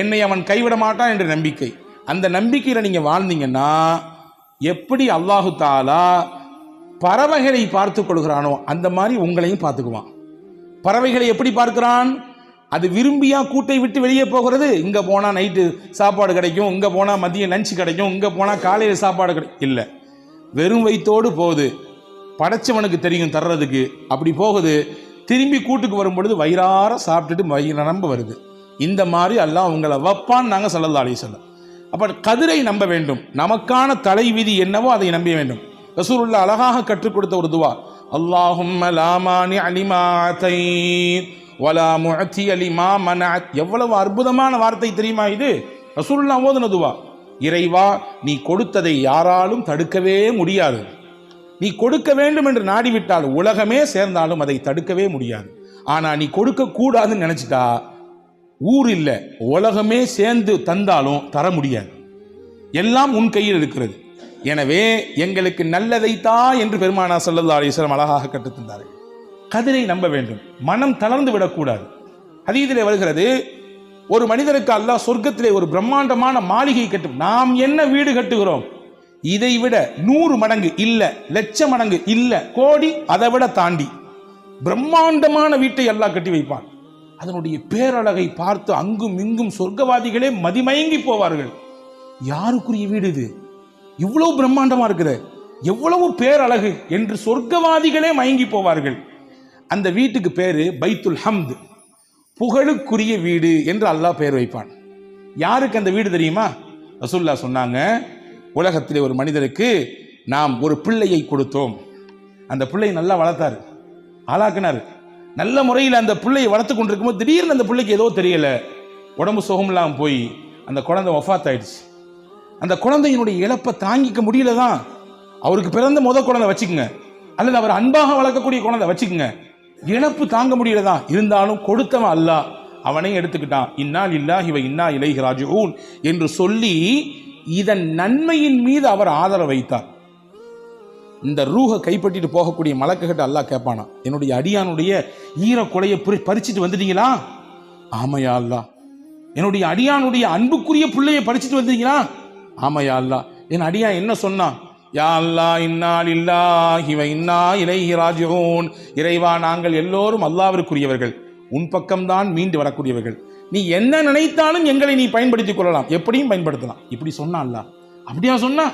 என்னை அவன் கைவிட மாட்டான் என்ற நம்பிக்கை. அந்த நம்பிக்கையில் நீங்கள் வாழ்ந்தீங்கன்னா எப்படி அல்லாஹு தாலா பறவைகளை பார்த்து கொள்கிறானோ அந்த மாதிரி உங்களையும் பார்த்துக்குவான். பறவைகளை எப்படி பார்க்கிறான்? அது விரும்பியா கூட்டை விட்டு வெளியே போகிறது. இங்கே போனால் நைட்டு சாப்பாடு கிடைக்கும், இங்கே போனால் மதியம் லஞ்ச் கிடைக்கும், இங்கே போனால் காலையில் சாப்பாடு கிடைக்கும், இல்லை, வெறும் வயிற்றோடு போகுது. படைச்சவனுக்கு தெரியும் தர்றதுக்கு, அப்படி போகுது. திரும்பி கூட்டுக்கு வரும் பொழுது வயிறார சாப்பிட்டுட்டு வயிறு நிரம்ப வருது. இந்த மாதிரி அல்லாஹ் உங்களை வைப்பான். நாங்கள் ஸல்லல்லாஹு அலைஹி வஸல்லம் அப்போ கதிரை நம்ப வேண்டும். நமக்கான தலைவிதி என்னவோ அதை நம்ப வேண்டும். ரசூலுல்லாஹ் அழகாக கற்றுக் கொடுத்த ஒரு துவா, அல்லாஹும்ம லா மானிஅ லிமா அதைத் வலா முஅத்திய லிமா மனஅத். எவ்வளவு அற்புதமான வார்த்தை தெரியுமா இது? ரசூலுல்லாஹ் ஓதுன துவா. இறைவா, நீ கொடுத்ததை யாராலும் தடுக்கவே முடியாது. நீ கொடுக்க வேண்டும் என்று நாடிவிட்டால் உலகமே சேர்ந்தாலும் அதை தடுக்கவே முடியாது. ஆனால் நீ கொடுக்க கூடாதுன்னு நினைச்சிட்டா ஊர் இல்லை, உலகமே சேர்ந்து தந்தாலும் தர முடியாது. எல்லாம் உன் கையில் இருக்கிறது. எனவே எங்களுக்கு நல்லதைத்தா என்று பெருமானா ஸல்லல்லாஹு அலைஹி வஸல்லம் அழகாக கற்றுத்தந்தார்கள். கதிரை நம்ப வேண்டும், மனம் தளர்ந்து விடக்கூடாது. ஹதீஸிலே வருகிறது, ஒரு மனிதருக்கு அல்லாஹ் சொர்க்கத்திலே ஒரு பிரம்மாண்டமான மாளிகை கட்டும். நாம் என்ன வீடு கட்டுகிறோம், இதை விட 100 மடங்கு இல்ல, லட்சம் மடங்கு இல்ல, கோடி, அதை விட தாண்டி பிரம்மாண்டமான வீட்டை அல்லாஹ் கட்டி வைப்பான். அதனுடைய பேரழகை பார்த்து அங்கும் இங்கும் சொர்க்கவாதிகளே மதிமயங்கி போவார்கள். யாருக்குரிய வீடு இது? இவ்வளவு பிரம்மாண்டமா இருக்குது, எவ்வளவு பேரழகு என்று சொர்க்கவாதிகளே மயங்கி போவார்கள். அந்த வீட்டுக்கு பேரு பைத்துல் ஹம்த், புகழுக்குரிய வீடு என்று அல்லாஹ் பேர் வைப்பான். யாருக்கு அந்த வீடு தெரியுமா? ரசூலுல்லாஹ் சொன்னாங்க, உலகத்திலே ஒரு மனிதருக்கு நாம் ஒரு பிள்ளையை கொடுத்தோம். அந்த பிள்ளையை நல்லா வளர்த்தாரு, ஆளாக்கினார். நல்ல முறையில் அந்த பிள்ளையை வளர்த்து கொண்டிருக்கும் போது திடீர்னு அந்த பிள்ளைக்கு ஏதோ தெரியல, உடம்பு சுகமில்லாமல் போய் அந்த குழந்தை வஃபாத் ஆயிடுச்சு. அந்த குழந்தையினுடைய இழப்பை தாங்கிக்க முடியல தான். அவருக்கு பிறந்த முதல் குழந்தை வச்சுக்கோங்க, அல்லது அவர் அன்பாக வளர்க்கக்கூடிய குழந்தை வச்சுக்கோங்க, இழப்பு தாங்க முடியல தான். இருந்தாலும் கொடுத்தவன் அல்லாஹ், அவனை எடுத்துக்கிட்டான். இன்னா லில்லாஹி வ இன்னா இலைஹி ராஜிஊன் என்று சொல்லி இதன் நன்மையின் மீது அவர் ஆதரவு வைத்தார். இந்த ரூஹை கைப்பற்றிட்டு போகக்கூடிய மலக்குகிட்ட அல்லாஹ் கேட்பானா, என்னுடைய அடியானுடைய ஈரக்குலையை பறிச்சுட்டு வந்துட்டீங்களா? ஆமையா அல்லாஹ். என்னுடைய அடியானுடைய அன்புக்குரிய பிள்ளையை பறிச்சுட்டு வந்தீங்களா? ஆமையா அல்லாஹ். என் அடியான் என்ன சொன்னான்? யா அல்லாஹ், இன்னா லில்லாஹி வ இன்னா இலைஹி ராஜிஊன். இறைவா, நாங்கள் எல்லோரும் அல்லாஹ்விற்குரியவர்கள், உன் பக்கம்தான் மீண்டு வரக்கூடியவர்கள். நீ என்ன நினைத்தாலும் எங்களை நீ பயன்படுத்திக் கொள்ளலாம், எப்படியும் பயன்படுத்தலாம். இப்படி சொன்னா அல்லாஹ். அப்படியா சொன்னா?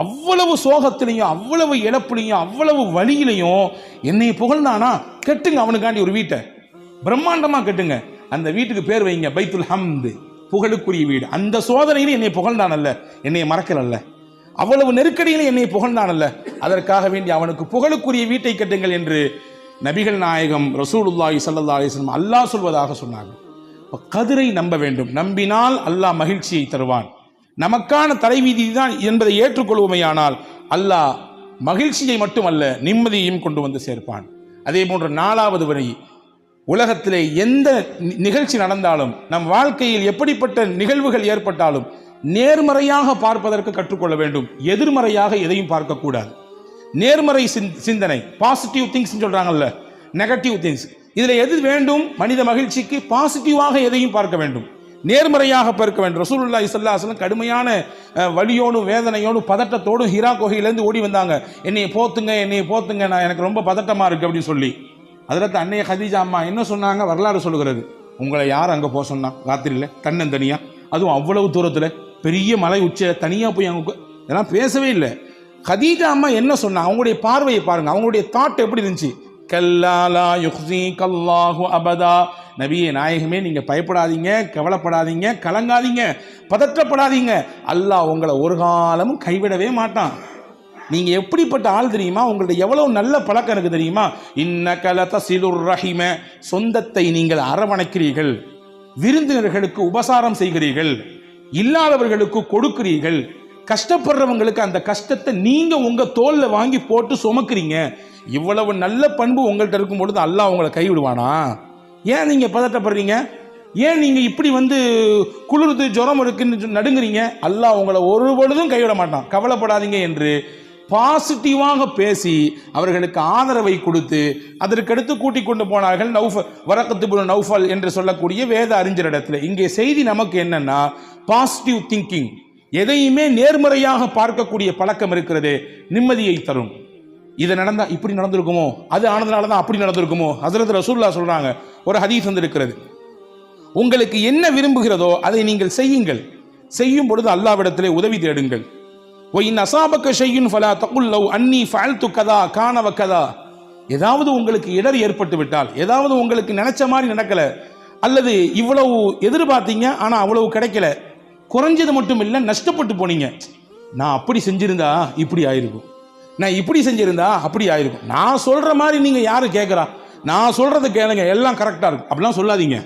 அவ்வளவு சோகத்திலையும், அவ்வளவு இழப்புலையும், அவ்வளவு வழியிலையும் என்னை புகழ்ந்தானா? கெட்டுங்க அவனுக்காண்டி ஒரு வீட்டை, பிரம்மாண்டமா கெட்டுங்க. அந்த வீட்டுக்கு பேர் வைங்க பைத்துல் ஹம்த், புகழுக்குரிய வீடு. அந்த சோதனையில என்னை புகழ்ந்தானல்ல, என்னை மறக்கலல்ல, அவ்வளவு நெருக்கடியில என்னை புகழ்ந்தானல்ல, அதற்காக வேண்டி அவனுக்கு புகழுக்குரிய வீட்டை கட்டுங்கள் என்று நபிகள் நாயகம் ரசூலுல்லாஹி ஸல்லல்லாஹு அலைஹி வஸல்லம் அல்லாஹ் சொல்வதாக சொன்னார்கள். கதிரை நம்ப வேண்டும். நம்பினால் அல்லாஹ் மகிழ்ச்சியை தருவான். நமக்கான தலைவிதி தான் என்பதை ஏற்றுக்கொள்வோமையானால் அல்லாஹ் மகிழ்ச்சியை மட்டுமல்ல நிம்மதியையும் கொண்டு வந்து சேர்ப்பான். அதே போன்ற 4வது வழி, உலகத்திலே எந்த நிகழ்ச்சி நடந்தாலும், நம் வாழ்க்கையில் எப்படிப்பட்ட நிகழ்வுகள் ஏற்பட்டாலும் நேர்மறையாக பார்ப்பதற்கு கற்றுக்கொள்ள வேண்டும். எதிர்மறையாக எதையும் பார்க்கக்கூடாது. நேர்மறை சிந்தனை, பாசிட்டிவ் திங்ஸ் சொல்றாங்கல்ல, நெகட்டிவ் திங்ஸ், இதுல எது வேண்டும்? மனித மகிழ்ச்சிக்கு பாசிட்டிவாக எதையும் பார்க்க வேண்டும், நேர்மறையாக பார்க்க வேண்டும். ரசூலுல்லாஹி ஸல்லல்லாஹு அலைஹி வஸல்லம் கடுமையான வலியோடும் வேதனையோடும் பதட்டத்தோடும் ஹிரா குகையிலேருந்து ஓடி வந்தாங்க. என்னைய போத்துங்க, நான் எனக்கு ரொம்ப பதட்டமா இருக்கு அப்படின்னு சொல்லி. அதில் அன்னைய கதீஜா அம்மா என்ன சொன்னாங்க? வரலாறு சொல்லுகிறது, உங்களை யார் அங்கே போக சொன்னா? ராத்திரியில் தன்னந்தனியா, அதுவும் அவ்வளவு தூரத்தில் பெரிய மலை உச்சியில் தனியாக போய் அவங்க இதெல்லாம் பேசவே இல்லை. கதீஜா அம்மா என்ன சொன்னாங்க? அவங்களுடைய பார்வையை பாருங்க, அவங்களுடைய தாட் எப்படி இருந்துச்சு. கல்லாலா யுஹ்ஸீகல்லாஹு அபதா, நபியே நாயகமே நீங்க பயப்படாதீங்க, கவலைப்படாதீங்க, கலங்காதீங்க, பதற்றப்படாதீங்க, அல்லாஹ் உங்களை ஒரு காலமும் கைவிடவே மாட்டான். நீங்க எப்படிப்பட்ட ஆள் தெரியுமா? உங்களுடைய எவ்வளவு நல்ல பழக்கம் இருக்கு தெரியுமா? இன்னக லதஸிலுர் ரஹீம, சொந்தத்தை நீங்கள் அரவணைக்கிறீர்கள், விருந்தினர்களுக்கு உபசாரம் செய்கிறீர்கள், இல்லாதவர்களுக்கு கொடுக்கிறீர்கள், கஷ்டப்படுறவங்களுக்கு அந்த கஷ்டத்தை நீங்க உங்க தோல்ல வாங்கி போட்டு சுமக்கிறீங்க. இவ்வளவு நல்ல பண்பு உங்கள்கிட்ட இருக்கும் பொழுது அல்லாஹ் உங்களை கைவிடுவானா? ஏன் நீங்க பதட்டப்படுறீங்க? ஏன் நீங்க இப்படி குளிர்ந்து ஜுரம் இருக்குன்னு நடுங்குறீங்க? அல்லாஹ் உங்களை ஒரு பொழுதும் கைவிட மாட்டான், கவலைப்படாதீங்க என்று பாசிட்டிவாக பேசி அவர்களுக்கு ஆதரவை கொடுத்து அதற்கடுத்து கூட்டிக் கொண்டு போனார்கள் வரக்கத்து இப்னு நௌஃபல் என்று சொல்லக்கூடிய வேத அறிஞரிடத்தில். இங்கே செய்தி நமக்கு என்னன்னா, பாசிட்டிவ் திங்கிங், எதையுமே நேர்மறையாக பார்க்கக்கூடிய பழக்கம் இருக்கிறது, நிம்மதியை தரும். இது நடந்தா இப்படி நடந்திருக்குமோ, அது ஆனதுனால தான் அப்படி நடந்திருக்குமோ. ஹஸரத் ரசூலுல்லாஹ் சொல்றாங்க, ஒரு ஹதீஸ் வந்திருக்கிறது, உங்களுக்கு என்ன விரும்புகிறதோ அதை நீங்கள் செய்யுங்கள், செய்யும் பொழுது அல்லாஹ்விடத்திலே உதவி தேடுங்கள். ஒயின் அசாபக ஷையுன் ஃபலா தகுல் லவ் அன்னி ஃபஅல்து கதா கான வகதா, ஏதாவது உங்களுக்கு இடர் ஏற்பட்டு விட்டால், ஏதாவது உங்களுக்கு நினைச்ச மாதிரி நடக்கல, அல்லது இவ்வளவு எதிர்பார்த்தீங்க ஆனா அவ்வளவு கிடைக்கல, குறைஞ்சது மட்டும் இல்லை நஷ்டப்பட்டு போனீங்க, நான் அப்படி செஞ்சிருந்தா இப்படி ஆயிருக்கும், நான் இப்படி செஞ்சிருந்தா அப்படி ஆயிருக்கும், நான் சொல்ற மாதிரி நீங்க யாரு கேட்கிறா, நான் சொல்றது கேளுங்க எல்லாம் கரெக்டா இருக்கும், அப்படிலாம் சொல்லாதீங்க.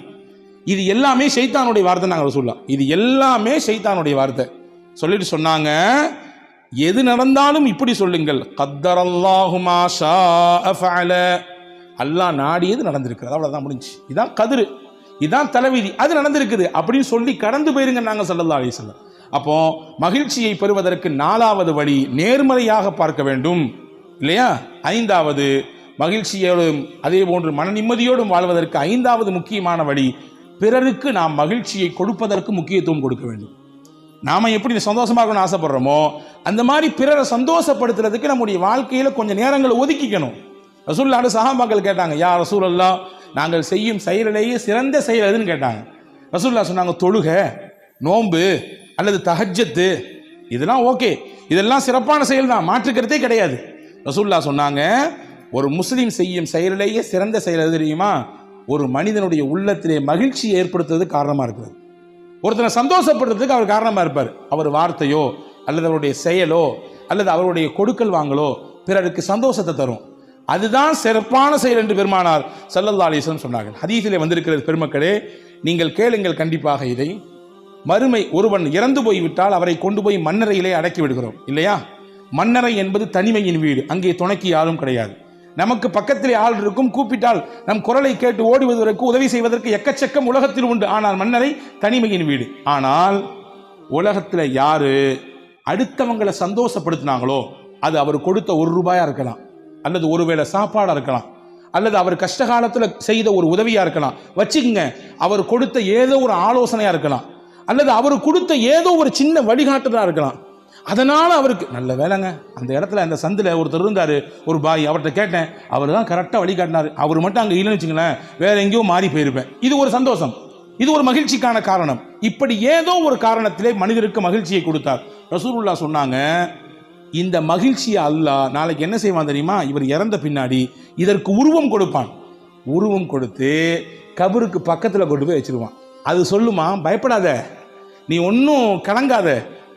இது எல்லாமே ஷைத்தானுடைய வார்த்தை. நாங்கள் சொல்லலாம், இது எல்லாமே ஷைத்தானுடைய வார்த்தை. சொல்லிட்டு சொன்னாங்க, எது நடந்தாலும் இப்படி சொல்லுங்கள், கத்தரல்லாஹு மா ஷாஅ ஃபஅல, அல்லாஹ் நாடியது நடந்திருக்கிறது, அவ்வளவுதான், முடிஞ்சு. இதான் கதிரு, இதான் தலைவிதி, அது நடந்திருக்குது அப்படின்னு சொல்லி கடந்து போயிருங்க நாங்க ஸல்லல்லாஹு அலைஹி வஸல்லம். அப்போ மகிழ்ச்சியை பெறுவதற்கு 4வது வழி நேர்மறையாக பார்க்க வேண்டும், இல்லையா? 5வது மகிழ்ச்சியோடும் அதே போன்று மன நிம்மதியோடும் வாழ்வதற்கு 5வது முக்கியமான வழி, பிறருக்கு நாம் மகிழ்ச்சியை கொடுப்பதற்கு முக்கியத்துவம் கொடுக்க வேண்டும். நாம எப்படி சந்தோஷமா இருக்கணும்னு ஆசைப்படுறோமோ அந்த மாதிரி பிறரை சந்தோஷப்படுத்துறதுக்கு நம்முடைய வாழ்க்கையில கொஞ்சம் நேரங்களை ஒதுக்கிக்கணும். ரசூலுல்லாஹி சஹாபாக்கள் கேட்டாங்க, யா ரசூலல்லாஹ், நாங்கள் செய்யும் செயலிலேயே சிறந்த செயல் எதுன்னு கேட்டாங்க. ரசூலுல்லாஹ் சொன்னாங்க, தொழுக, நோன்பு அல்லது தஹஜ்ஜத், இதெல்லாம் ஓகே, இதெல்லாம் சிறப்பான செயல் தான், மாற்றுக்கிறதே கிடையாது. ரசூலுல்லாஹ் சொன்னாங்க, ஒரு முஸ்லீம் செய்யும் செயலிலேயே சிறந்த செயல் எது தெரியுமா? ஒரு மனிதனுடைய உள்ளத்திலே மகிழ்ச்சி ஏற்படுத்துறது காரணமா இருக்கிறது. ஒருத்தனை சந்தோஷப்படுறதுக்கு அவர் காரணமா இருப்பார். அவர் வார்த்தையோ அல்லது அவருடைய செயலோ அல்லது அவருடைய கொடுக்கல் வாங்கலோ பிறருக்கு சந்தோஷத்தை தரும். அதுதான் சிறப்பான செயல் என்று பெருமானார் ஸல்லல்லாஹு அலைஹி வஸல்லம் சொன்னார்கள். ஹதீஸிலே வந்திருக்கிறது, பெருமக்களே நீங்கள் கேளுங்கள் கண்டிப்பாக இதை. மறுமை, ஒருவன் இறந்து போய்விட்டால் அவரை கொண்டு போய் மண்ணறையிலே அடக்கி விடுகிறோம், இல்லையா? மண்ணறை என்பது தனிமையின் வீடு, அங்கே துணைக்கு யாரும் கிடையாது. நமக்கு பக்கத்திலே ஆள் இருக்கும், கூப்பிட்டால் நம் குரலை கேட்டு ஓடுவதற்கு உதவி செய்வதற்கு எக்கச்சக்கம் உலகத்தில் உண்டு. ஆனால் மன்னரை தனிமையின் வீடு. ஆனால் உலகத்தில் யாரு அடுத்தவங்களை சந்தோஷப்படுத்தினாங்களோ அது அவர் கொடுத்த ₹1 இருக்கலாம், அல்லது ஒருவேளை சாப்பாடா இருக்கலாம், அல்லது அவர் கஷ்ட காலத்தில் செய்த ஒரு உதவியா இருக்கலாம், வச்சுக்கங்க, அவர் கொடுத்த ஏதோ ஒரு ஆலோசனையா இருக்கலாம், அல்லது அவர் கொடுத்த ஏதோ ஒரு சின்ன வழிகாட்டுதலா இருக்கலாம். அதனால அவருக்கு நல்ல வேலைங்க, அந்த இடத்துல அந்த சந்தில் ஒருத்தர் இருந்தார், ஒரு பாய், அவர்கிட்ட கேட்டேன், அவர் தான் கரெக்டாக வழிகாட்டினார், அவர் மட்டும் அங்கே இல்லைன்னு வச்சுங்களேன் வேற எங்கேயோ மாறி போயிருப்பேன். இது ஒரு சந்தோஷம், இது ஒரு மகிழ்ச்சிக்கான காரணம். இப்படி ஏதோ ஒரு காரணத்திலே மனிதருக்கு மகிழ்ச்சியை கொடுத்தார். ரசூலுல்லாஹ் சொன்னாங்க, இந்த மகிழ்ச்சியை அல்லாஹ் நாளைக்கு என்ன செய்வான் தெரியுமா? இவர் இறந்த பின்னாடி இதற்கு உருவம் கொடுப்பான். உருவம் கொடுத்து கபருக்கு பக்கத்தில் கொண்டு போய் வச்சிருவான். அது சொல்லுமா, பயப்படாத, நீ ஒன்றும் கலங்காத,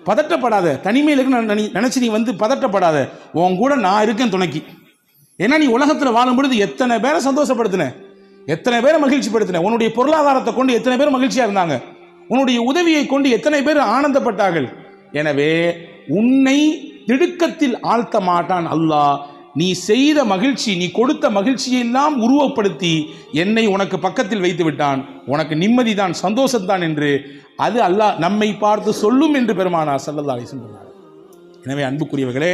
பதட்டப்படாத, தனிமையில் இருக்கு நினைச்சு நீ பதட்டப்படாத, உன் கூட நான் இருக்கேன் துணைக்கு. ஏன்னா நீ உலகத்தில் வாழும் பொழுது எத்தனை பேரை சந்தோஷப்படுத்தின, எத்தனை பேரை மகிழ்ச்சிப்படுத்தின, உன்னுடைய பொருளாதாரத்தை கொண்டு எத்தனை பேர் மகிழ்ச்சியா இருந்தாங்க, உன்னுடைய உதவியை கொண்டு எத்தனை பேர் ஆனந்தப்பட்டார்கள். எனவே உன்னை திடுக்கத்தில் ஆழ்த்த மாட்டான் அல்லாஹ். நீ செய்த மகிழ்ச்சி, நீ கொடுத்த மகிழ்ச்சியெல்லாம் உருவப்படுத்தி என்னை உனக்கு பக்கத்தில் வைத்து விட்டான். உனக்கு நிம்மதி தான், சந்தோஷம்தான் என்று அது அல்லாஹ் நம்மை பார்த்து சொல்லும் என்று பெருமானார் ஸல்லல்லாஹு அலைஹி வஸல்லம் சொன்னார். எனவே அன்புக்குரியவர்களே,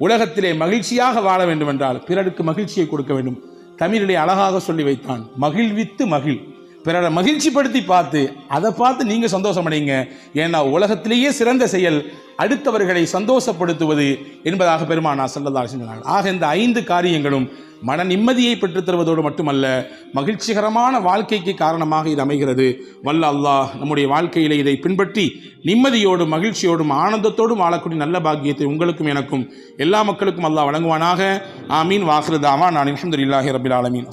உலகத்திலே மகிழ்ச்சியாக வாழ வேண்டும் என்றால் பிறருக்கு மகிழ்ச்சியை கொடுக்க வேண்டும். தமிழிலே அழகாக சொல்லி வைத்தான், மகிழ்வித்து மகிழ். பிறரை மகிழ்ச்சிப்படுத்தி பார்த்து அதை பார்த்து நீங்கள் சந்தோஷமடைங்க. ஏன்னா உலகத்திலேயே சிறந்த செயல் அடுத்தவர்களை சந்தோஷப்படுத்துவது என்பதாக பெருமானார் ஸல்லல்லாஹு அலைஹி வஸல்லம். ஆக இந்த 5 காரியங்களும் மன நிம்மதியை பெற்றுத் தருவதோடு மட்டுமல்ல, மகிழ்ச்சிகரமான வாழ்க்கைக்கு காரணமாக இது அமைகிறது. வல்ல அல்லாஹ் நம்முடைய வாழ்க்கையிலே இதை பின்பற்றி நிம்மதியோடும் மகிழ்ச்சியோடும் ஆனந்தத்தோடும் வாழக்கூடிய நல்ல பாக்கியத்தை உங்களுக்கும் எனக்கும் எல்லா மக்களுக்கும் அல்லாஹ் வழங்குவானாக. ஆமீன். வாஹிரு தாவா நான் அல்ஹம்துலில்லாஹி ரப்பில் ஆலமீன்.